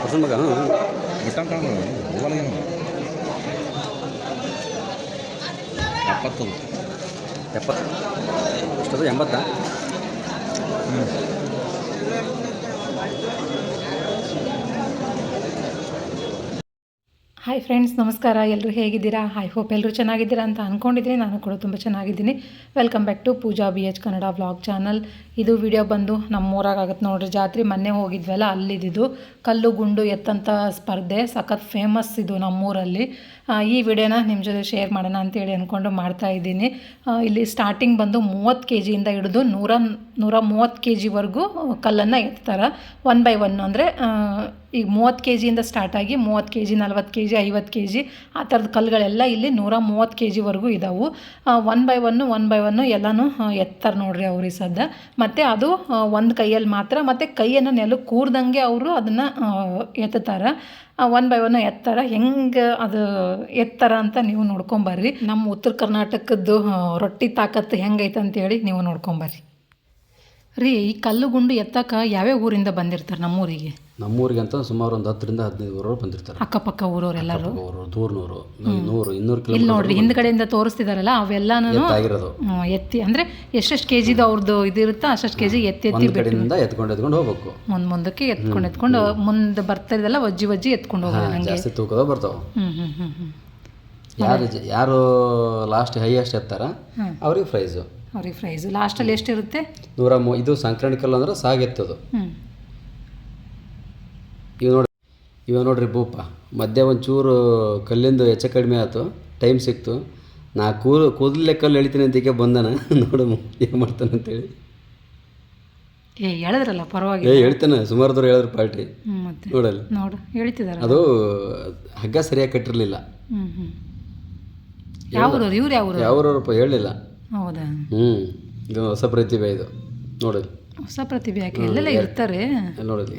Person ಮಗ ಬಿಟ್ಟಂಗೆ ಕಾಣ ಹೋಗಲ್ಲ 70 ಎಷ್ಟದು 80 ಹಾಯ್ ಫ್ರೆಂಡ್ಸ್, ನಮಸ್ಕಾರ. ಎಲ್ಲರೂ ಹೇಗಿದ್ದೀರಾ? ಐ ಹೋಪ್ ಎಲ್ಲರೂ ಚೆನ್ನಾಗಿದ್ದೀರಾ ಅಂತ ಅಂದ್ಕೊಂಡಿದ್ದೀನಿ. ನಾನು ಕೂಡ ತುಂಬ ಚೆನ್ನಾಗಿದ್ದೀನಿ. Welcome back to Pooja BH Kannada vlog channel. ಇದು ವಿಡಿಯೋ ಬಂದು ನಮ್ಮೂರಾಗುತ್ತೆ ನೋಡ್ರಿ. ಜಾತ್ರೆ ಮೊನ್ನೆ ಹೋಗಿದ್ವಲ್ಲ, ಅಲ್ಲಿದ್ದು ಕಲ್ಲು ಗುಂಡು ಎತ್ತಂಥ ಸ್ಪರ್ಧೆ ಸಖತ್ ಫೇಮಸ್ ಇದು ನಮ್ಮೂರಲ್ಲಿ. ಈ ವಿಡಿಯೋನ ನಿಮ್ಮ ಜೊತೆ ಶೇರ್ ಮಾಡೋಣ ಅಂತೇಳಿ ಅಂದ್ಕೊಂಡು ಮಾಡ್ತಾಯಿದ್ದೀನಿ. ಇಲ್ಲಿ ಸ್ಟಾರ್ಟಿಂಗ್ ಬಂದು 30 kgಯಿಂದ ಹಿಡಿದು 130 kgವರೆಗೂ ಕಲ್ಲನ್ನು ಎತ್ತಾರೆ. 1 by 1 ಅಂದರೆ ಈಗ 30 kgಯಿಂದ ಸ್ಟಾರ್ಟ್ ಆಗಿ 30 kg 40 kg 50 kg ಆ ಥರದ ಕಲ್ಲುಗಳೆಲ್ಲ ಇಲ್ಲಿ 130 kgವರೆಗೂ ಇದ್ದಾವೆ. 1 by 1 ಎಲ್ಲನೂ ಎತ್ತಾರೆ ನೋಡ್ರಿ ಅವ್ರು ಈ ಸದ್ದ. ಮತ್ತು ಅದು ಒಂದು ಕೈಯಲ್ಲಿ ಮಾತ್ರ, ಮತ್ತು ಕೈಯನ್ನು ನೆಲಕ್ಕೆ ಕೂರ್ದಂಗೆ ಅವರು ಅದನ್ನು ಎತ್ತಾರೆ. 1 by 1 ಎತ್ತಾರೆ. ಹೆಂಗೆ ಅದು ಎತ್ತರ ಅಂತ ನೀವು ನೋಡ್ಕೊಂಬರ್ರಿ. ನಮ್ಮ ಉತ್ತರ ಕರ್ನಾಟಕದ್ದು ರೊಟ್ಟಿ ತಾಕತ್ತು ಹೆಂಗೈತೆ ಅಂತೇಳಿ ನೀವು ನೋಡ್ಕೊಂಬರ್ರಿ ರೀ. ಈ ಕಲ್ಲು ಗುಂಡು ಎತ್ತಕ್ಕೆ ಯಾವ್ಯಾವ ಊರಿಂದ ಬಂದಿರ್ತಾರೆ ನಮ್ಮೂರಿಗೆ? ನಮ್ಮೂರಿಗೆ ಅಂತ ಸುಮಾರು ಒಂದು 10ರಿಂದ 15 ಊರವರು ಬಂದಿರ್ತಾರೆ. ಅಕ್ಕಪಕ್ಕ ಊರವರೆಲ್ಲರೂ ದೂರ್ನೂರು 100 200 ಇಲ್ಲಿ ನೋಡ್ರಿ ಹಿಂದ್ಗಡೆಯಿಂದ ತೋರಿಸ್ತಿದಾರಲ್ಲ ಅವೆಲ್ಲನೂ ಎತ್ತಿ ಅಂದರೆ ಎಷ್ಟೆಷ್ಟು ಕೆಜಿದು ಅವ್ರದ್ದು ಇದಿರುತ್ತೋ ಅಷ್ಟು ಕೆಜಿ ಎತ್ತಿ ಕಡೆಯಿಂದ ಎತ್ಕೊಂಡು ಹೋಗ್ಬೇಕು. ಮುಂದಕ್ಕೆ ಎತ್ಕೊಂಡು ಮುಂದೆ ಬರ್ತಾರಿದೆಲ್ಲ ವಜ್ಜಿ ಎತ್ಕೊಂಡು ಹೋಗೋದು. ಜಾಸ್ತಿ ತೂಕದ ಬರ್ತಾವೆ. ಯಾರು ಲಾಸ್ಟ್ ಹೈಯೆಸ್ಟ್ ಎತ್ತಾರ ಅವ್ರಿಗೆ ಪ್ರೈಸು. ಲಾಸ್ಟಲ್ಲಿ ಎಷ್ಟಿರುತ್ತೆ? 130. ಇದು ಸಂಕ್ರಾಂತಿ ಕಲ್ಲು ಅಂದ್ರೆ ಸಾಗೆತ್ತದು. ಇವ ನೋಡ್ರಿ ಭೂಪ ಮಧ್ಯ ಒಂಚೂರು ಕಲ್ಲಿಂದು ಹೆಚ್ಚು ಕಡಿಮೆ ಆಯ್ತು, ಟೈಮ್ ಸಿಕ್ತು. ನಾ ಕೂದಲೇ ಕಲ್ಲು ಎಳಿತೀನಿ ಅಂತಕ್ಕೆ ಬಂದನ. ನೋಡು ಏನು ಮಾಡ್ತಾನೆ ಅಂತೇಳಿ. ಹೇಳಿದ್ರಲ್ಲ ಪರವಾಗಿಲ್ಲ. ಹೇಳ್ತಾನೆ, ಸುಮಾರು ದೂರ ಹೇಳಿದ್ರು ಪಾರ್ಟಿ. ನೋಡಲ್ಲ ಹೇಳ್ತಿದ್ದಾರೆ. ಅದು ಹಗ್ಗ ಸರಿಯಾಗಿ ಕಟ್ಟಿರಲಿಲ್ಲ. ಯಾವ್ರಪ್ಪ ಹೇಳಲಿಲ್ಲ. ಹೌದಾ? ಇದು ಹೊಸ ಪ್ರತಿಭೆ. ಇದು ನೋಡಿ, ಹೊಸ ಪ್ರತಿಭೆ ಯಾಕೆ ಎಲ್ಲೆಲ್ಲ ಇರ್ತಾರೆ ನೋಡಲಿ.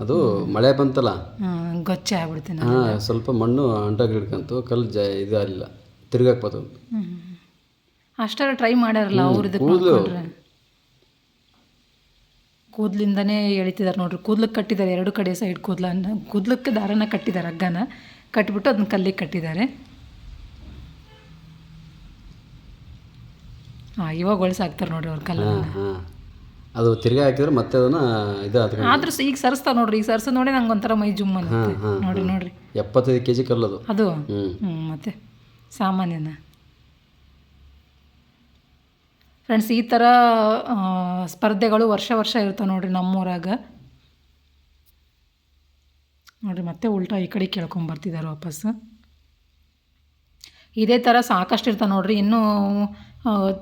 ಅದು ಮಳೆ ಬಂತಲ್ಲ, ಗೊಚ್ಚೆ ಆಗ್ಬಿಡ್ತೀನಿ. ಸ್ವಲ್ಪ ಮಣ್ಣು ಅಂಟಾಗಿ ಹಿಡ್ಕಂತು, ಕಲ್ಲು ಇದು ಆಗಲಿಲ್ಲ, ತಿರ್ಗಾಕ್ ಬತ್ತು. ಅಷ್ಟಾರ ಟ್ರೈ ಮಾಡ್ಯಾರಲ್ಲ ಅವ್ರದ್ದು. ಕೂದಲಿಂದನೇ ಎಳಿತಿದ್ದಾರೆ ನೋಡ್ರಿ. ಕೂದ್ಲಕ್ಕೆ ಕಟ್ಟಿದ್ದಾರೆ, 2 ಕಡೆ ಸೈಡ್ ಕೂದ್ಲಕ್ಕೆ ದಾರನ ಕಟ್ಟಿದ್ದಾರೆ, ಹಗ್ಗನ ಕಟ್ಟಿಬಿಟ್ಟು ಅದನ್ನ ಕಲ್ಲಿಗೆ ಕಟ್ಟಿದ್ದಾರೆ. ಇವಾಗ ಹೊಳ್ಸಾಕ್ತಾರೆ ನೋಡ್ರಿ ಅವ್ರ ಕಲ್ಲ. ಅದು ತಿರ್ಗಾ ಹಾಕಿದ್ರೆ ಮತ್ತೆ ಅದನ್ನ ಆದ್ರೂ ಈಗ ಸರಿಸ್ತಾವ ನೋಡ್ರಿ. ಈಗ ಸರ್ಸ ನೋಡಿ ನಂಗೆ ಒಂಥರ ಮೈ ಜುಮ್ ಅನ್ನುತ್ತೆ. ನೋಡ್ರಿ 75 kg ಕಲ್ಲದು ಅದು. ಮತ್ತೆ ಸಾಮಾನ್ಯನ ಫ್ರೆಂಡ್ಸ್, ಈ ಥರ ಸ್ಪರ್ಧೆಗಳು ವರ್ಷ ಇರ್ತಾವೆ ನೋಡ್ರಿ ನಮ್ಮೂರಾಗ. ನೋಡ್ರಿ ಮತ್ತೆ ಉಲ್ಟಾ ಈ ಕಡೆ ಕೇಳ್ಕೊಂಬರ್ತಿದ್ದಾರೆ ವಾಪಸ್. ಇದೇ ಥರ ಸಾಕಷ್ಟು ಇರ್ತಾವೆ ನೋಡ್ರಿ. ಇನ್ನೂ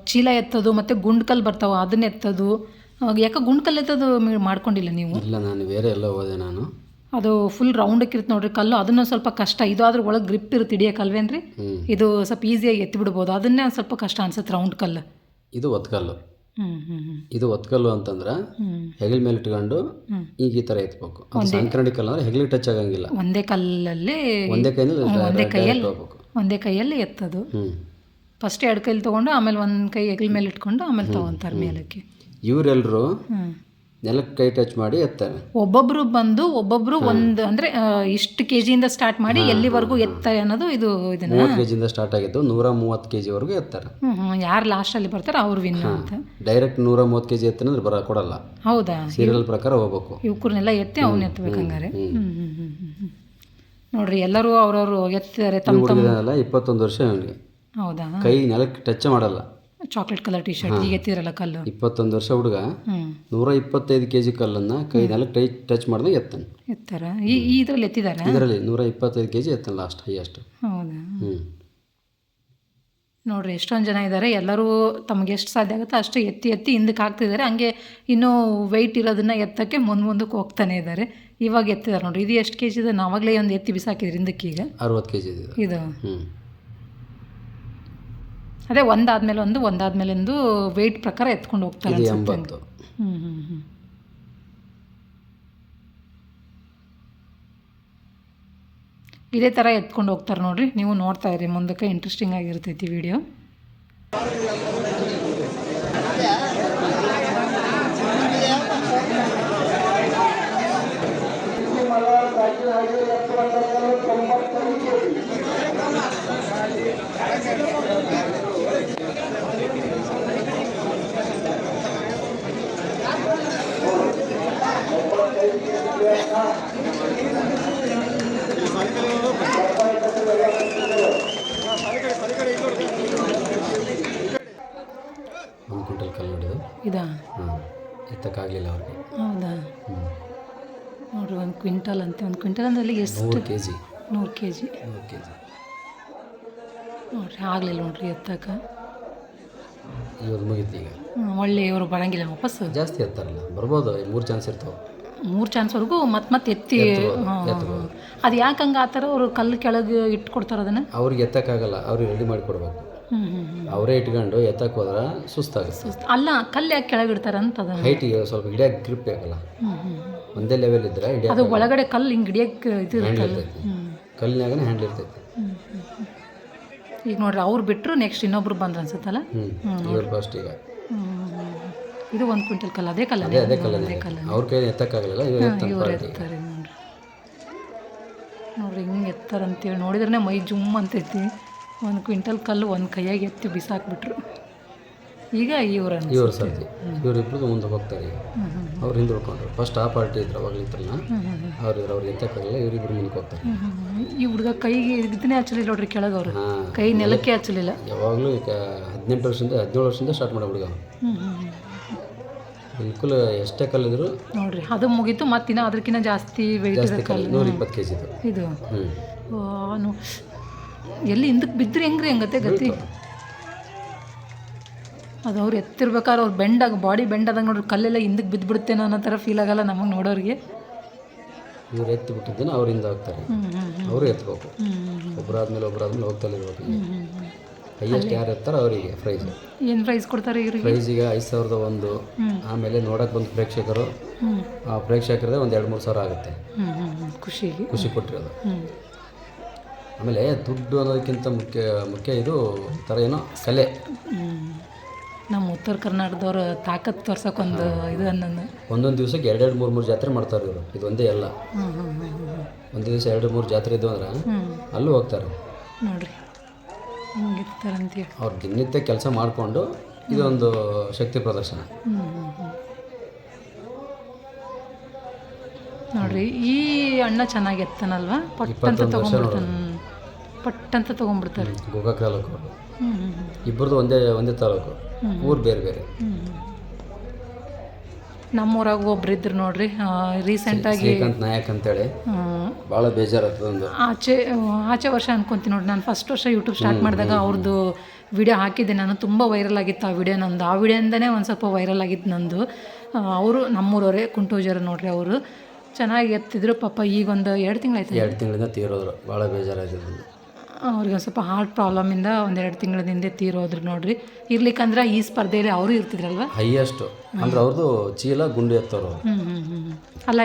ಚೀಲ ಎತ್ತೋದು ಮತ್ತು ಗುಂಡ್ಕಲ್ಲು ಬರ್ತಾವೆ, ಅದನ್ನ ಎತ್ತೋದು. ಯಾಕೆ ಗುಂಡ್ಕಲ್ಲು ಎತ್ತೋದು ಮಾಡ್ಕೊಂಡಿಲ್ಲ ನೀವು? ಇಲ್ಲ, ನಾನು ಬೇರೆ ಎಲ್ಲ ಹೋದೆ. ನಾನು ಅದು ಫುಲ್ ರೌಂಡಕ್ಕೆ ಇರುತ್ತೆ ನೋಡ್ರಿ ಕಲ್ಲು. ಅದನ್ನು ಸ್ವಲ್ಪ ಕಷ್ಟ. ಇದು ಆದ್ರೆ ಒಳಗೆ ಗ್ರಿಪ್ ಇರುತ್ತೆ, ಹಿಡಿಯೋಕಲ್ವೇನ್ರಿ? ಇದು ಸ್ವಲ್ಪ ಈಸಿಯಾಗಿ ಎತ್ತಿ ಬಿಡ್ಬೋದು. ಅದನ್ನೇ ಸ್ವಲ್ಪ ಕಷ್ಟ ಅನ್ಸುತ್ತೆ, ರೌಂಡ್ ಕಲ್ಲು. ಇದು ಒತ್ಕಲ್ಲು. ಇದು ಒತ್ಕಲ್ಲು ಅಂತಂದ್ರೆ ಹೆಗಲ ಮೇಲೆ ಇಟ್ಕೊಂಡು ಈಗ ಈ ಥರ ಎತ್ಬೇಕು. ಸಂಕ್ರಾಂತಿ ಕಲ್ಲು ಅಂದ್ರೆ ಹೆಗಲಿಗೆ ಟಚ್ ಆಗಂಗಿಲ್ಲ. ಒಂದೇ ಕಲ್ಲಲ್ಲಿ ಒಂದೇ ಕೈಯಲ್ಲಿ ಎತ್ತದು. ಫಸ್ಟ್ 2 ಕೈಲಿ ತೊಗೊಂಡು ಆಮೇಲೆ ಒಂದು ಕೈ ಹೆಗಲ ಮೇಲೆ ಇಟ್ಕೊಂಡು ಆಮೇಲೆ ತೊಗೊತಾರೆ ಮೇಲಕ್ಕೆ. ಇವರೆಲ್ಲರೂ ನೆಲಕ್ಕೆ ಕೈ ಟಚ್ ಮಾಡಿ ಎತ್ತಾರೆ. ಒಬ್ಬೊಬ್ರು ಒಂದು ಅಂದರೆ ಇಷ್ಟು ಕೆಜಿಯಿಂದ ಸ್ಟಾರ್ಟ್ ಮಾಡಿ ಎಲ್ಲಿವರೆಗೂ ಎತ್ತಾರೆ ಅನ್ನೋದು. ಇದು 30 kgಯಿಂದ ಸ್ಟಾರ್ಟ್ ಆಗಿದ್ದು 130 kgವರೆಗೂ ಎತ್ತಾರೆ. ಯಾರು ಲಾಸ್ಟಲ್ಲಿ ಬರ್ತಾರೆ ಅವ್ರು ವಿನ್ ಅಂತ. ಡೈರೆಕ್ಟ್ 130 kg ಎತ್ತಂದ್ರೆ ಕೊಡಲ್ಲ. ಹೌದಾ? ಸೀರಿಯಲ್ ಪ್ರಕಾರ ಹೋಗ್ಬೇಕು. ಇವ್ಕರ್ನೆಲ್ಲ ಎತ್ತಿ ಅವ್ನು ಎತ್ತಬೇಕು ಹಂಗಾರೆ. ನೋಡ್ರಿ ಎಲ್ಲರೂ ಅವ್ರವ್ರು ಎತ್ತಿದ್ದಾರೆ. 21 ವರ್ಷ ಅವನಿಗೆ. ಹೌದಾ? ಕೈ ನೆಲಕ್ಕೆ ಟಚ್ ಮಾಡಲ್ಲ. ಚಾಕ್ಲೇಟ್ ಕಲರ್ ಟಿ ಶರ್ಟ್ ಈಗ ಎತ್ತಿರಲ್ಲ ಕಲ್ಲು. 21 ವರ್ಷ ಹುಡುಗ 125 kg ಕಲ್ಲನ್ನು ಕೈ ನೆಲಕ್ಕೆ ಟಚ್ ಮಾಡಿದಾಗ ಎತ್ತಾರ. ಇದರಲ್ಲಿ ಎತ್ತಿದ್ದಾರೆ. ಇದರಲ್ಲಿ 125 kg ಎತ್ತಾನ ಲಾಸ್ಟ್ ಹೈಯೆಸ್ಟ್. ಹೌದಾ? ನೋಡ್ರಿ ಎಷ್ಟೊಂದು ಜನ ಇದ್ದಾರೆ. ಎಲ್ಲರೂ ತಮಗೆ ಎಷ್ಟು ಸಾಧ್ಯ ಆಗುತ್ತೆ ಅಷ್ಟು ಎತ್ತಿ ಹಿಂದಕ್ಕೆ ಹಾಕ್ತಿದ್ದಾರೆ. ಹಂಗೆ ಇನ್ನೂ ವೆಯ್ಟ್ ಇರೋದನ್ನ ಎತ್ತಕ್ಕೆ ಮುಂದಕ್ಕೆ ಹೋಗ್ತಾನೆ ಇದ್ದಾರೆ. ಇವಾಗ ಎತ್ತಿದ್ದಾರೆ ನೋಡ್ರಿ. ಇದು ಎಷ್ಟು ಕೆಜಿ ಇದೆ? ನಾವಾಗಲೇ ಒಂದು ಎತ್ತಿ ಬಿಸಾಕಿದ್ರಿ ಹಿಂದಕ್ಕೆ. ಈಗ 60 kg ಇದು ಅದೇ ಒಂದಾದ್ಮೇಲೆ ಒಂದು ವೆಯ್ಟ್ ಪ್ರಕಾರ ಎತ್ಕೊಂಡು ಹೋಗ್ತಾರೆ ಇದು ಅನ್ಸುತ್ತೆ. 80. ಇದೇ ಥರ ಎತ್ಕೊಂಡು ಹೋಗ್ತಾರೆ ನೋಡ್ರಿ. ನೀವು ನೋಡ್ತಾ ಇರಿ, ಮುಂದಕ್ಕೆ ಇಂಟ್ರೆಸ್ಟಿಂಗ್ ಆಗಿರ್ತೈತಿ ವಿಡಿಯೋ. ಒಂದು ಕ್ವಿಂಟಲ್ ಕಲ್ಲು ನೋಡಿದ್ದು ಇದಾ? ಎತ್ತಕ್ಕಾಗಲಿಲ್ಲ ಅವ್ರಿಗೆ. ಹೌದಾ? ನೋಡ್ರಿ, 1 ಕ್ವಿಂಟಲ್ ಅಂತೆ. 1 ಕ್ವಿಂಟಲ್ ಅಂದ್ರೆ ಎಷ್ಟು? 100 kg. 100 kg 100 kg ನೋಡ್ರಿ. ಆಗಲಿಲ್ಲ ನೋಡ್ರಿ ಎತ್ತಕ್ಕೆ. ಇವ್ರು ಮುಗೀತು ಈಗ. ಒಳ್ಳೆ ಇವರು ಬರಂಗಿಲ್ಲ ವಾಪಸ್. ಜಾಸ್ತಿ ಎತ್ತಾರಲ್ಲ, ಬರ್ಬೋದು. 3 ಚಾನ್ಸ್ ಇರ್ತಾವೆ. 3 ಚಾನ್ಸ್ವರೆಗೂ ಮತ್ತೆ ಎತ್ತಿ. ಅದು ಯಾಕೆ ಹಂಗೆ ಆ ಥರ ಅವರು ಕಲ್ಲು ಕೆಳಗೆ ಇಟ್ಟು ಕೊಡ್ತಾರೆ ಅದನ್ನು? ಅವ್ರಿಗೆ ಎತ್ತಕ್ಕಾಗಲ್ಲ, ಅವ್ರಿಗೆ ರೆಡಿ ಮಾಡಿ ಕೊಡ್ಬೇಕು. ಅವರೇ ಇಟ್ಕೊಂಡು ಎತ್ತಕ್ಕೆ ಹೋದ್ರೆ ಸುಸ್ತಾಗುತ್ತೆ. ಅಲ್ಲ, ಕಲ್ಲು ಯಾಕೆ ಕೆಳಗೆ ಇಡ್ತಾರೆ ಅಂತ ಅದನ್ನು? ಹೈಟಿಗೆ ಸ್ವಲ್ಪ ಹಿಡಿಯೋಕೆ ಗ್ರಿಪ್ ಬೇಕಲ್ಲ. ಒಂದೇ ಲೆವೆಲ್ ಇದ್ರೆ ಅದು ಒಳಗಡೆ ಕಲ್ಲು ಹಿಂಗೆ ಹಿಡಿಯೋಕ್ಕೆ ಇದು ಹ್ಯಾಂಡ್ಲ್ ಇರ್ತೈತಿ. ಕಲ್ಲಿನಾಗನೇ ಹ್ಯಾಂಡ್ಲ್ ಇರ್ತೈತಿ. ಈಗ ನೋಡ್ರಿ, ಅವ್ರು ಬಿಟ್ಟರು ನೆಕ್ಸ್ಟ್ ಇನ್ನೊಬ್ರು ಬಂದ್ರು ಅನ್ಸುತ್ತಲ್ಲ. ಇವ್ರು ಫಸ್ಟ್ ಈಗ. ಇದು 1 ಕ್ವಿಂಟಲ್ ಕಲ್ಲು. ಅದೇ ಕಲ್ಲ? ಅದೇ ಕಲ್ಲ. ಅವ್ರ ಕೈ ಎತ್ತಕ್ಕಾಗಲಿಲ್ಲ, ಇವ್ರು ಎತ್ತಾರೆ ನೋಡ್ರಿ. ನೋಡ್ರಿ ಹಿಂಗೆ ಎತ್ತಾರಂತೇಳಿ ನೋಡಿದ್ರೆ ಮೈ ಜುಮ್ ಅಂತೈತಿ. 1 ಕ್ವಿಂಟಲ್ ಕಲ್ಲು ಒಂದು ಕೈಯಾಗಿ ಎತ್ತಿ ಬಿಸಾಕ್ಬಿಟ್ರು. ಈಗ ಇವ್ರು ಸರ್ತಿ ಇವರಿಬ್ರು ಮುಂದೆ ಹೋಗ್ತಾರೆ. ಈಗ ಅವ್ರು ಹಿಂದೆ ಉಳ್ಕೊಂಡ್ರು. ಫಸ್ಟ್ ಆ ಪಾರ್ಟಿ ಇದ್ರು ಅವಾಗಲಿತ್ತಲ್ಲ, ಅವ್ರಿಗೆ ಎತ್ತಕ್ಕಾಗಲ್ಲ, ಇವರಿಬ್ರು ಮುಂದಕ್ಕೆ ಹೋಗ್ತಾರೆ. ಈ ಹುಡುಗ ಕೈಗೆ ಇದನ್ನೇ ಹಚ್ಚಲಿಲ್ಲ ನೋಡ್ರಿ ಕೆಳಗೆ. ಅವರು ಕೈ ನೆಲಕ್ಕೆ ಹಚ್ಚಲಿಲ್ಲ. ಯಾವಾಗಲೂ ಈಗ 17 ವರ್ಷದಿಂದ ಸ್ಟಾರ್ಟ್ ಮಾಡೋ ಹುಡುಗ. ಬಿಲ್ಕುಲ್ ಎಷ್ಟೇ ಕಲ್ಲಿದ್ರು ನೋಡ್ರಿ. ಅದು ಮುಗೀತು. ಮತ್ತಿನ್ನ ಅದಕ್ಕಿಂತ ಜಾಸ್ತಿ ವೆಯ್ಟ್ ಇದೆ ಕಲ್ಲು. 120 kg ಇದು. ಎಲ್ಲಿ ಹಿಂದಕ್ಕೆ ಬಿದ್ದರೆ ಹೆಂಗತ್ತೆ ಗತಿ. ಅದು ಅವ್ರು ಎತ್ತಿರ್ಬೇಕಾದ್ರೆ ಅವ್ರು ಬಾಡಿ ಬೆಂಡ್ ಆದಾಗ ನೋಡ್ರಿ, ಕಲ್ಲೆಲ್ಲ ಹಿಂದಕ್ಕೆ ಬಿದ್ದುಬಿಡುತ್ತೇನೋ ಅನ್ನೋ ಥರ ಫೀಲ್ ಆಗಲ್ಲ ನಮಗೆ ನೋಡೋರಿಗೆ. ಇವ್ರು ಎತ್ತಿ ಬಿಟ್ಟಿದ್ದೇನೆ, ಅವರಿಂದ ಹೋಗ್ತಾರೆ. ಅವರು ಎತ್ತಬೇಕು. ಒಬ್ಬರಾದ್ಮೇಲೆ ಹೋಗ್ತಲೇ ಇರ್ಬೇಕು. ಹೈಯೆಸ್ಟ್ ಯಾರು ಎತ್ತಾರೋ ಅವರಿಗೆ ಪ್ರೈಸ್. ಏನು ಪ್ರೈಸ್ ಕೊಡ್ತಾರೆ ಇವರಿಗೆ? ಪ್ರೈಸಿಗೆ 5,001. ಆಮೇಲೆ ನೋಡೋಕೆ ಬಂದು ಪ್ರೇಕ್ಷಕರು, ಆ ಪ್ರೇಕ್ಷಕರದೇ ಒಂದು 2-3 ಸಾವಿರ ಆಗುತ್ತೆ. ಖುಷಿ ಕೊಟ್ಟಿರೋದು. ಆಮೇಲೆ ದುಡ್ಡು ಅನ್ನೋದಕ್ಕಿಂತ ಮುಖ್ಯ ಇದು ಥರ ಏನೋ ಕಲೆ. ನಮ್ಮ ಉತ್ತರ ಕರ್ನಾಟಕದವ್ರು ತಾಕತ್ತು ತೋರ್ಸೋಕೊಂದು ಇದು ಅನ್ನೋದು. ಒಂದೊಂದು ದಿವಸಕ್ಕೆ 2-3 ಜಾತ್ರೆ ಮಾಡ್ತಾರೆ ಇವರು. ಇದು ಒಂದೇ ಅಲ್ಲ, ಒಂದೇ ದಿವಸ 2-3 ಜಾತ್ರೆ ಇದ್ದು ಅಂದ್ರೆ ಅಲ್ಲೂ ಹೋಗ್ತಾರೆ ನೋಡ್ರಿ. ಹಿಂಗಿರ್ತಾರಂತೀವಿ. ಅವ್ರು ದಿನನಿತ್ಯ ಕೆಲಸ ಮಾಡಿಕೊಂಡು ಇದೊಂದು ಶಕ್ತಿ ಪ್ರದರ್ಶನ ನೋಡ್ರಿ. ಈ ಅಣ್ಣ ಚೆನ್ನಾಗಿ ಎತ್ತಾನಲ್ವಾ? ಪಟ್ಟಂತ ತೊಗೊಂಡ್ಬಿಡ್ತಾರೆ. ಗೋಕಾಕ್ ತಾಲೂಕು. ಇಬ್ಬರದು ಒಂದೇ ತಾಲೂಕು, ಊರು ಬೇರೆ ಬೇರೆ. ನಮ್ಮೂರಾಗ ಒಬ್ರು ಇದ್ರು ನೋಡ್ರಿ, ರೀಸೆಂಟಾಗಿ ಶ್ರೀಕಾಂತ್ ನಾಯಕ್ ಅಂತೇಳಿ. ಭಾಳ ಬೇಜಾರಾಗ್ತದೆ. ಒಂದು ಆಚೆ ವರ್ಷ ಅನ್ಕೊಂತೀನಿ ನೋಡಿ, ನಾನು ಫಸ್ಟ್ ವರ್ಷ ಯೂಟ್ಯೂಬ್ ಸ್ಟಾರ್ಟ್ ಮಾಡಿದಾಗ ಅವ್ರದ್ದು ವಿಡಿಯೋ ಹಾಕಿದ್ದೆ ನಾನು. ತುಂಬ ವೈರಲ್ ಆಗಿತ್ತು ಆ ವಿಡಿಯೋ ನಂದು. ಆ ವಿಡಿಯೋಯಿಂದನೇ ಒಂದು ಸ್ವಲ್ಪ ವೈರಲ್ ಆಗಿತ್ತು ನಂದು. ಅವರು ನಮ್ಮೂರವರೇ, ಕುಂಟೂಜರು ನೋಡ್ರಿ. ಅವರು ಚೆನ್ನಾಗಿ ಎತ್ತಿದ್ರು ಪಾಪ. ಈಗ ಒಂದು 2 ತಿಂಗಳಾಯ್ತು. 2 ತಿಂಗಳಿಂದ ತೀರೋದ್ರು. ಭಾಳ ಬೇಜಾರಾಯ್ತು. ಅವ್ರಿಗೆ ಒಂದು ಸ್ವಲ್ಪ ಹಾರ್ಟ್ ಪ್ರಾಬ್ಲಮಿಂದ 1-2 ತಿಂಗಳ ಹಿಂದೆ ತೀರೋದ್ರು ನೋಡ್ರಿ. ಇರ್ಲಿಕ್ಕಂದ್ರೆ ಈ ಸ್ಪರ್ಧೆಯಲ್ಲಿ ಅವರು ಇರ್ತಿದ್ರಲ್ವ, ಹೈಯೆಸ್ಟ್ ಅಂದ್ರೆ ಅವ್ರದ್ದು ಚೀಲ ಗುಂಡು ಎತ್ತವರು. ಅಲ್ಲ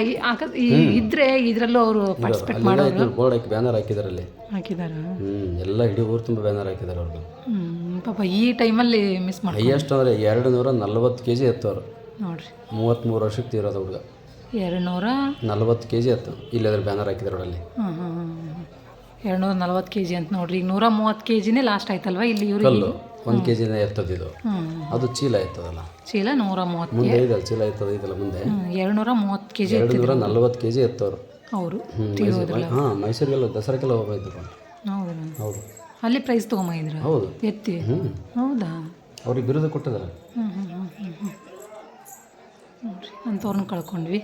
ಇದ್ರೆ ಇದರಲ್ಲೂ ಅವರು ಪಾರ್ಟಿಸಿಪೇಟ್ ಮಾಡೋರು. ಬೋರ್ಡ್ ಹಾಕಿ ಬ್ಯಾನರ್ ಹಾಕಿದಾರಲ್ಲಿ ಹಾಕಿದಾರ. ಎಲ್ಲ ಇಡೀ ಊರು ತುಂಬ ಬ್ಯಾನರ್ ಹಾಕಿದಾರೆ ಅವ್ರದ್ದು. ಪಾಪ ಈ ಟೈಮಲ್ಲಿ ಮಿಸ್ ಮಾಡಿ. ಹೈಯೆಸ್ಟ್ ಅಂದರೆ 240 kg ಎತ್ತವರು ನೋಡ್ರಿ. 33 ವರ್ಷಕ್ಕೆ ತೀರೋದು ಹುಡುಗ. 240 kg ಎತ್ತು. ಇಲ್ಲದ್ರ ಬ್ಯಾನರ್ ಹಾಕಿದಾರೆ ಅವರಲ್ಲಿ. 240 kg ಅಂತ ನೋಡ್ರಿ. ಈಗ 130 kgನೇ ಲಾಸ್ಟ್ ಆಯ್ತಲ್ವಾ ಇಲ್ಲಿ ಇವ್ರಿಗೆ. 1 kg ಎತ್ತದಿದು. ಅದು ಚೀಲ ಎತ್ತದಲ್ಲ, ಚೀಲ 130 ಮುಂದೆ ಇದೆ ಚೀಲ ಎತ್ತದ ಇದಲ್ಲ ಮುಂದೆ. 230 kg 240 kg ಎತ್ತವರು ಅವರು. ಮೈಸೂರಿಗೆಲ್ಲ ದಸರಾಕ್ಕೆಲ್ಲ ಹೋಗಿದ್ರು. ಹೌದು, ಅಲ್ಲಿ ಪ್ರೈಸ್ ತೊಗೊಂಬಂದಿದ್ರು. ಹೌದು, ಎತ್ತಿ. ಹೌದಾ? ಅವ್ರಿಗೆ ಬಿರುದು ಕೊಟ್ಟಿದ್ದಾರೆ. ನೋಡ್ರಿ, ಅಂಥವ್ರನ್ನ ಕಳ್ಕೊಂಡ್ವಿ.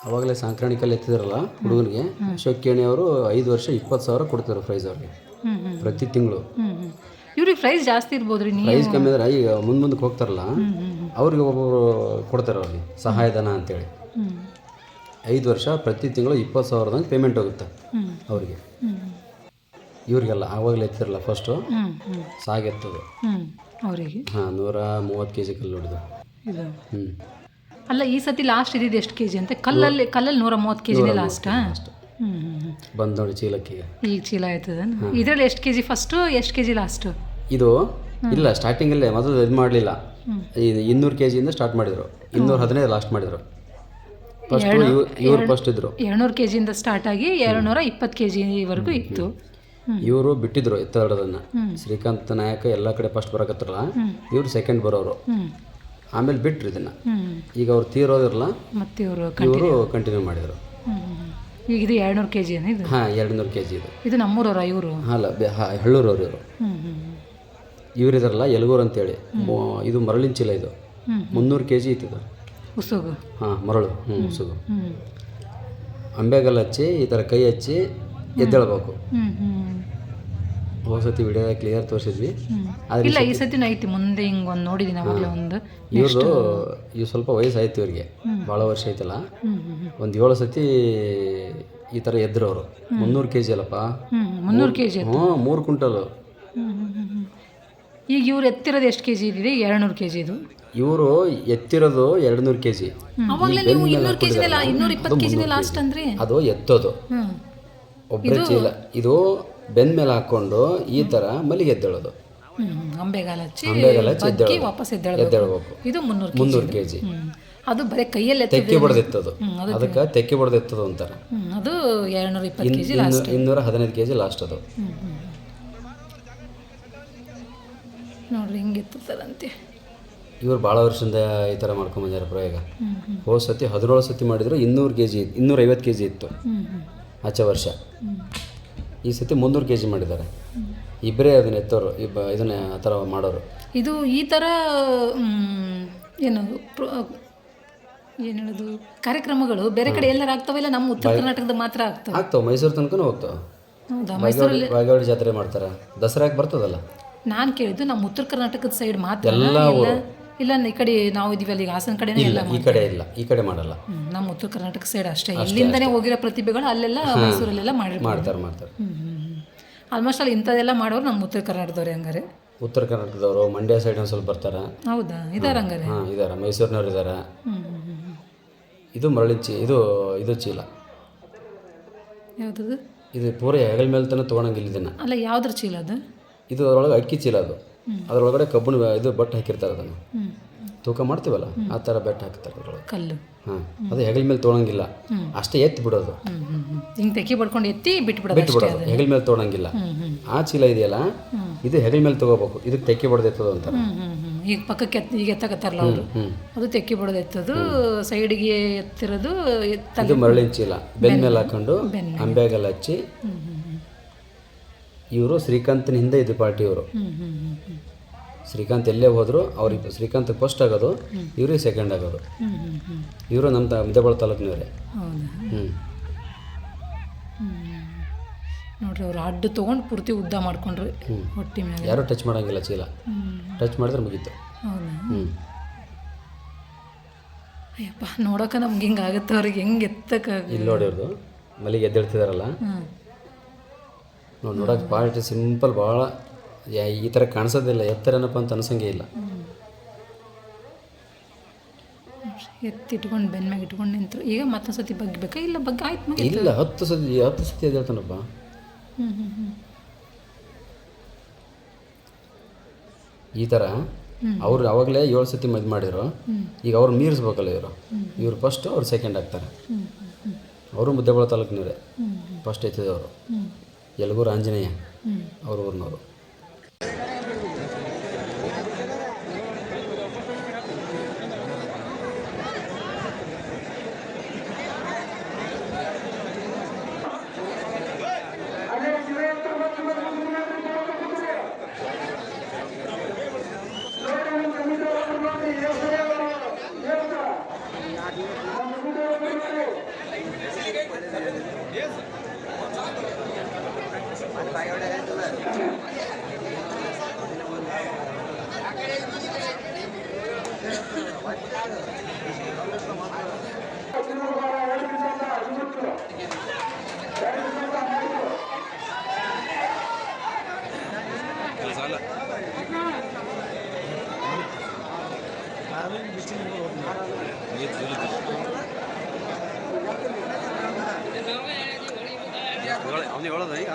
ಅವಾಗಲೇ ಸಾಂಕ್ರಾಣಿಕಲ್ಲಿ ಎತ್ತಿದಾರಲ್ಲ ಹುಡುಗನಿಗೆ, ಶೋಕಿಯಣಿ ಅವರು 5 ವರ್ಷ 20,000 ಕೊಡ್ತಾರೆ ಪ್ರೈಸ್ ಅವ್ರಿಗೆ ಪ್ರತಿ ತಿಂಗಳು. ಇವ್ರಿಗೆ ಪ್ರೈಸ್ ಜಾಸ್ತಿ ಇರ್ಬೋದ್ರಿ. ಪ್ರೈಸ್ ಕಮ್ಮಿ ಅಂದರೆ ಈಗ ಮುಂದಕ್ಕೆ ಹೋಗ್ತಾರಲ್ಲ ಅವ್ರಿಗೆ ಒಬ್ಬೊಬ್ಬರು ಕೊಡ್ತಾರೆ ಅವ್ರಿಗೆ ಸಹಾಯಧನ ಅಂತೇಳಿ. 5 ವರ್ಷ ಪ್ರತಿ ತಿಂಗಳು 20,000 ಪೇಮೆಂಟ್ ಹೋಗುತ್ತೆ ಅವರಿಗೆ. ಇವ್ರಿಗೆಲ್ಲ ಆವಾಗಲೇ ಎತ್ತಿರಲ್ಲ ಫಸ್ಟು ಸಾಗೆತ್ತದು. ಅವರಿಗೆ ಹಾಂ 130 kg ಕಲ್ಲು ನೋಡಿದ್ದು ಇದು. ಹ್ಞೂ. ಅಲ್ಲ ಈ ಸತಿ ಲಾಸ್ಟ್ ಇದ್ದಿದ್ದು ಎಷ್ಟು ಕೆಜಿ ಅಂತ? ಕಲ್ಲಲ್ಲಿ 130 kg ಲಾಸ್ಟಾ? ಬಂದು ನೋಡಿ ಚೀಲಕ್ಕೆ ಈಗ ಚೀಲ ಆಯ್ತದ. ಇದರಲ್ಲಿ ಎಷ್ಟು ಕೆಜಿ ಫಸ್ಟು, ಎಷ್ಟು ಕೆಜಿ ಲಾಸ್ಟು? ಇದು ಇಲ್ಲ ಸ್ಟಾರ್ಟಿಂಗಲ್ಲೇ ಮೊದಲು ಇದು ಮಾಡಲಿಲ್ಲ. ಇದು 200 kg ಸ್ಟಾರ್ಟ್ ಮಾಡಿದರು, 215 ಲಾಸ್ಟ್ ಮಾಡಿದರು. ಫಸ್ಟ್ ಇವ್ರು ಫಸ್ಟ್ ಇದ್ರು 200 kg ಸ್ಟಾರ್ಟ್ ಆಗಿ 220 kg ಇತ್ತು. ಇವರು ಬಿಟ್ಟಿದ್ರು ಎತ್ತಾಡೋದನ್ನು. ಶ್ರೀಕಾಂತ್ ನಾಯಕ ಎಲ್ಲ ಕಡೆ ಫಸ್ಟ್ ಬರಕತ್ತಾರಲ್ಲ, ಇವರು ಸೆಕೆಂಡ್ ಬರೋರು. ಆಮೇಲೆ ಬಿಟ್ರು ಇದನ್ನು. ಈಗ ಅವ್ರು ತೀರೋದಿರಲ್ಲ, ಮತ್ತೆ ಇವರು ಕಂಟಿನ್ಯೂ ಮಾಡಿದರು. ಈಗ ಇದು 200 kg ಇದು? ಹಾಂ 200 kg ಇದು ನಮ್ಮೂರವ್ರ ಇವರು? ಅಲ್ಲ ಹಳ್ಳೂರವ್ರು ಇವರು. ಇವರಿದಾರಲ್ಲ ಯಲಗೂರು ಅಂತೇಳಿ, ಇದು ಮರಳಿನ ಚೀಲ. ಇದು 300 kg ಇತ್ತು ಉಸುಗು. ಹಾಂ ಮರಳು. ಉಸುಗು. ಅಂಬೆಗಲ್ಲ ಹಚ್ಚಿ ಈ ಥರ ಕೈ ಹಚ್ಚಿ ಎದ್ದೇಳ್ಬೇಕು. ಹೋದ ಸತಿ ವಿಡಿಯೋದಾಗ ಕ್ಲಿಯರ್ ತೋರಿಸಿದ್ವಿ. ಇಲ್ಲ ಈ ಸತಿ ಐತಿ ಮುಂದೆ ಹಿಂಗೆ ಒಂದು ನೋಡಿದ್ದೀನಿ ಅವಾಗಲೇ ಒಂದು. ಇವ್ರದ್ದು ಇವು ಸ್ವಲ್ಪ ವಯಸ್ಸಾಯ್ತು ಇವ್ರಿಗೆ, ಭಾಳ ವರ್ಷ ಐತಲ್ಲ. ಒಂದು 7 ಸತಿ ಈ ಥರ ಎದ್ರು ಅವರು. 300 kg ಅಲ್ಲಪ್ಪ. 300 kg? 3 ಕ್ವಿಂಟಲು. ಈಗ ಇವ್ರು ಎತ್ತಿರೋದು ಎಷ್ಟು ಕೆಜಿ ಇದೆ? 200 kg ಇದು. ಇವರು ಎತ್ತಿರೋದು 200 kg. ಅವಾಗಲೇ ನೀವು 200 kg 220 kg ಲಾಸ್ಟ್ ಅಂದ್ರೆ ಅದು ಎತ್ತೋದು ಒಬ್ಬರೇ ಚೀಲ. ಇದು ಬೆನ್ನ ಮೇಲೆ ಹಾಕೊಂಡು ಈ ಥರ ಮಲ್ಲಿಗೆ ಎದ್ದೇಳೋದು. ಅಂಬೆಗಾಲ ಹಚ್ಚಿ ವಾಪಸ್ ಎದ್ದೇಳಬೇಕು. ಇದು 300 kg. ಅದು ಬರೀ ಕೈಯಲ್ಲಿ ತೆಕ್ಕಿ ಬಡ್ದೆತ್ತದು, ಅದಕ್ಕೆ ತೆಕ್ಕಿ ಬಡ್ದೆತ್ತದು ಅಂತಾರೆ. ಅದು 220 kg ಲಾಸ್ಟ್. 215 kg ಲಾಸ್ಟ್ ಅದು. ನೋಡ್ರಿ ಹಿಂಗೆ ಎತ್ತದಂತೆ. ಇವ್ರು ಭಾಳ ವರ್ಷದಿಂದ ಈ ಥರ ಮಾಡ್ಕೊಂಬಂದಾರ ಪ್ರಯೋಗ. ಹೋದ ಸತಿ 17 ಸತಿ ಮಾಡಿದ್ರು 200 kg, 250 kg ಇತ್ತು ಆಚೆ ವರ್ಷ. ಈ ಸತಿ 300 kg ಮಾಡಿದ್ದಾರೆ. ಇಬ್ಬರೇ ಅದನ್ನ ಎತ್ತೋರು, ಇದನ್ನ ಆ ಥರ ಮಾಡೋರು. ಇದು ಈ ಥರ ಏನು ಹೇಳೋದು ಕಾರ್ಯಕ್ರಮಗಳು ಬೇರೆ ಕಡೆ ಎಲ್ಲರೂ ಆಗ್ತಾವಿಲ್ಲ, ನಮ್ಮ ಉತ್ತರ ಕರ್ನಾಟಕದ ಮಾತ್ರ ಆಗ್ತಾವೆ. ಮೈಸೂರು ತನಕ ಹೋಗ್ತಾವೆ. ಹೌದಾ? ಮೈಸೂರಲ್ಲಿ ಬಾಗೇವಾಡಿ ಜಾತ್ರೆ ಮಾಡ್ತಾರೆ, ದಸರಾಕ್ಕೆ ಬರ್ತದಲ್ಲ. ನಾನು ಕೇಳಿದ್ದು ನಮ್ಮ ಉತ್ತರ ಕರ್ನಾಟಕದ ಸೈಡ್ ಮಾತ್ರ, ಇಲ್ಲ ಈ ಕಡೆ ನಾವು ಇದೀವಲ್ಲ ಈಗ ಹಾಸನ ಕಡೆ ಇಲ್ಲ, ಈ ಕಡೆ ಇಲ್ಲ, ಈ ಕಡೆ ಮಾಡಲ್ಲ. ನಮ್ಮ ಉತ್ತರ ಕರ್ನಾಟಕ ಸೈಡ್ ಅಷ್ಟೇ. ಇಲ್ಲಿಂದನೇ ಹೋಗಿರೋ ಪ್ರತಿಭೆಗಳು ಅಲ್ಲೆಲ್ಲ ಮೈಸೂರಲ್ಲೆಲ್ಲ ಮಾಡ್ತಾರೆ. ಆಲ್ಮೋಸ್ಟ್ ಅಲ್ಲಿ ಇಂಥದ್ದೆಲ್ಲ ಮಾಡೋರು ನಮ್ಮ ಉತ್ತರ ಕರ್ನಾಟಕದವ್ರೆ. ಹಂಗಾರೆ ಉತ್ತರ ಕರ್ನಾಟಕದವರು ಮಂಡ್ಯ ಸೈಡ್ ಒಂದು ಸ್ವಲ್ಪ ಬರ್ತಾರೆ. ಹೌದಾ? ಇದಾರೆ ಹಂಗಾರೆ? ಹಾಂ ಇದ್ದಾರೆ, ಮೈಸೂರಿನವ್ರು ಇದ್ದಾರೆ. ಇದು ಮರಳಿನ ಇದು ಚೀಲ. ಯಾವುದದು? ಇದು ಪೂರ ಹೆಗಲ ಮೇಲೆ ತನಕ ತೊಗೊಳಂಗಿಲ್ಲ ಇದನ್ನು. ಅಲ್ಲ ಯಾವ್ದ್ರ ಚೀಲ ಅದು? ಇದು ಅದರೊಳಗೆ ಅಕ್ಕಿ ಚೀಲ. ಅದು ಅದರೊಳಗಡೆ ಕಬ್ಬಣ ಇದು ಬಟ್ಟೆ ಹಾಕಿರ್ತಾರೆ. ಅದನ್ನು ತೂಕ ಮಾಡ್ತೀವಲ್ಲ ಆ ಥರ ಬೆಟ್ಟ ಹಾಕ್ತಾರೆ ಅದರೊಳಗೆ ಕಲ್ಲು. ಹಾಂ, ಅದು ಹೆಗಲ ಮೇಲೆ ತೊಗೊಳಂಗಿಲ್ಲ, ಅಷ್ಟೇ ಎತ್ತಿ ಬಿಡೋದು. ಹಿಂಗೆ ತೆಕ್ಕಿ ಬಡ್ಕೊಂಡು ಎತ್ತಿ ಬಿಟ್ಬಿಡೋದು. ಹೆಗಲ ಮೇಲೆ ತೊಗೊಳಂಗಿಲ್ಲ. ಆ ಚೀಲ ಇದೆಯಲ್ಲ, ಇದು ಹೆಗಲ ಮೇಲೆ ತೊಗೋಬೇಕು. ಇದಕ್ಕೆ ತೆಕ್ಕಿ ಬಡ್ದು ಎತ್ತೋದು ಅಂತಾರೆ. ಈಗ ಪಕ್ಕಕ್ಕೆ ಈಗ ಎತ್ತಕತ್ತಾರಲ್ಲ ಅವರು, ಅದು ತೆಕ್ಕಿ ಬಡ್ದು ಎತ್ತೋದು. ಸೈಡಿಗೆ ಎತ್ತಿರೋದು ಇದು ಮರಳಿನ ಚೀಲ. ಬೆನ್ನ ಮೇಲೆ ಹಾಕೊಂಡು ಅಂಬೆಗಲ್ಲ ಹಚ್ಚಿ. ಇವರು ಶ್ರೀಕಾಂತನ ಹಿಂದೆ ಇದು ಪಾರ್ಟಿ. ಇವರು ಶ್ರೀಕಾಂತ್ ಎಲ್ಲೇ ಹೋದ್ರು ಅವ್ರಿಗೆ ಶ್ರೀಕಾಂತ್ ಫಸ್ಟ್ ಆಗೋದು, ಇವ್ರಿಗೆ ಸೆಕೆಂಡ್ ಆಗೋದು. ಇವರು ನಮ್ಮ ಮುದ್ದೇಬಿಹಾಳ ತಾಲೂಕಿನವರೇ. ನೋಡ್ರಿ ಅವ್ರು ಅಡ್ಡು ತೊಗೊಂಡು ಪೂರ್ತಿ ಉದ್ದ ಮಾಡ್ಕೊಂಡ್ರಿ ಹೊಟ್ಟಿ ಮೇಲೆ. ಯಾರು ಟಚ್ ಮಾಡೋಂಗಿಲ್ಲ ಚೀಲ. ಟಚ್ ಮಾಡಿದ್ರೆ ಮುಗೀತು. ಅಯ್ಯಪ್ಪ, ನೋಡೋಕೆ ನಮ್ಗೆ ಹಿಂಗೆ ಆಗುತ್ತೆ. ಅವ್ರಿಗೆ ಹೆಂಗೆ ಎತ್ತಕ್ಕಾಗ. ಇಲ್ಲಿ ನೋಡಿ ಅವ್ರದ್ದು ಮಲ್ಲಿಗೆ ಎದ್ದೇಳ್ತಿದಾರಲ್ಲ, ನೋಡೋಕೆ ಪಾರ್ಟಿ ಸಿಂಪಲ್, ಭಾಳ ಈ ಥರ ಕಾಣಿಸೋದಿಲ್ಲ. ಎತ್ತರೇನಪ್ಪ ಅಂತ ಅನ್ಸಂಗೇ ಇಲ್ಲ. ಎತ್ತಿಟ್ಕೊಂಡು ಬೆನ್ನ ಮ್ಯಾಗ ಇಟ್ಕೊಂಡು ನಿಂತರು. ಈಗ ಮತ್ತೊಂದು ಸತಿ ಬಗ್ಬೇಕಾ? ಇಲ್ಲ ಬಗ್ಗೆ ಆಯ್ತು. ಇಲ್ಲ, 10 ಸತಿ ಎದ್ದೇಳ್ತಾನಪ್ಪ. ಈ ಥರ ಅವ್ರು ಅವಾಗಲೇ 7 ಸತಿ ಮದ್ದು ಮಾಡಿದ್ರು. ಈಗ ಅವ್ರು ಮೀರಿಸ್ಬೇಕಲ್ಲ ಇವರು ಫಸ್ಟ್, ಅವ್ರು ಸೆಕೆಂಡ್ ಆಗ್ತಾರೆ. ಅವರು ಮುದ್ದೇಬಿಹಾಳ ತಾಲೂಕಿನವರೇ, ಫಸ್ಟ್ ಎತ್ತಿದವರು. ಯಲಗೂರು ಆಂಜನೇಯ ಅವ್ರ ಊರಿನವರು. ಅವ್ನು ಹೇಳೋದು ಈಗ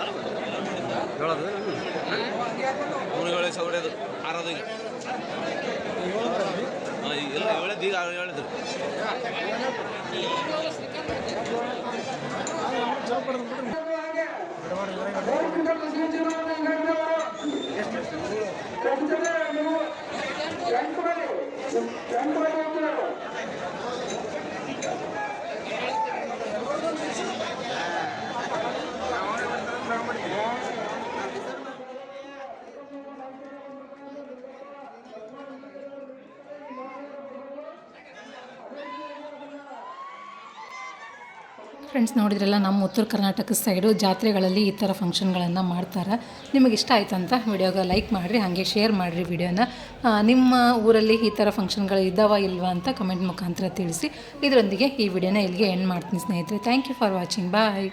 ಹೇಳೋದು ಅವ್ನು ಹೇಳಿ ಸೌರ್ಯದು ಆರೋದು ಈಗ ಎಲ್ಲ ಹೇಳಿದ್ದು ಈಗ ಹೇಳಿದ್ರು ಫ್ರೆಂಡ್ಸ್ ನೋಡಿದ್ರಲ್ಲ ನಮ್ಮ ಉತ್ತರ ಕರ್ನಾಟಕ ಸೈಡು ಜಾತ್ರೆಗಳಲ್ಲಿ ಈ ಥರ ಫಂಕ್ಷನ್ಗಳನ್ನು ಮಾಡ್ತಾರೆ. ನಿಮಗೆ ಇಷ್ಟ ಆಯ್ತು ಅಂತ ವಿಡಿಯೋಗೆ ಲೈಕ್ ಮಾಡಿರಿ, ಹಾಗೆ ಶೇರ್ ಮಾಡಿರಿ ವಿಡಿಯೋನ. ನಿಮ್ಮ ಊರಲ್ಲಿ ಈ ಥರ ಫಂಕ್ಷನ್ಗಳು ಇದ್ದಾವ ಇಲ್ವಾ ಅಂತ ಕಮೆಂಟ್ ಮುಖಾಂತರ ತಿಳಿಸಿ. ಇದರೊಂದಿಗೆ ಈ ವಿಡಿಯೋನ ಇಲ್ಲಿಗೆ ಎಂಡ್ ಮಾಡ್ತೀನಿ ಸ್ನೇಹಿತರೆ. Thank you for watching. Bye.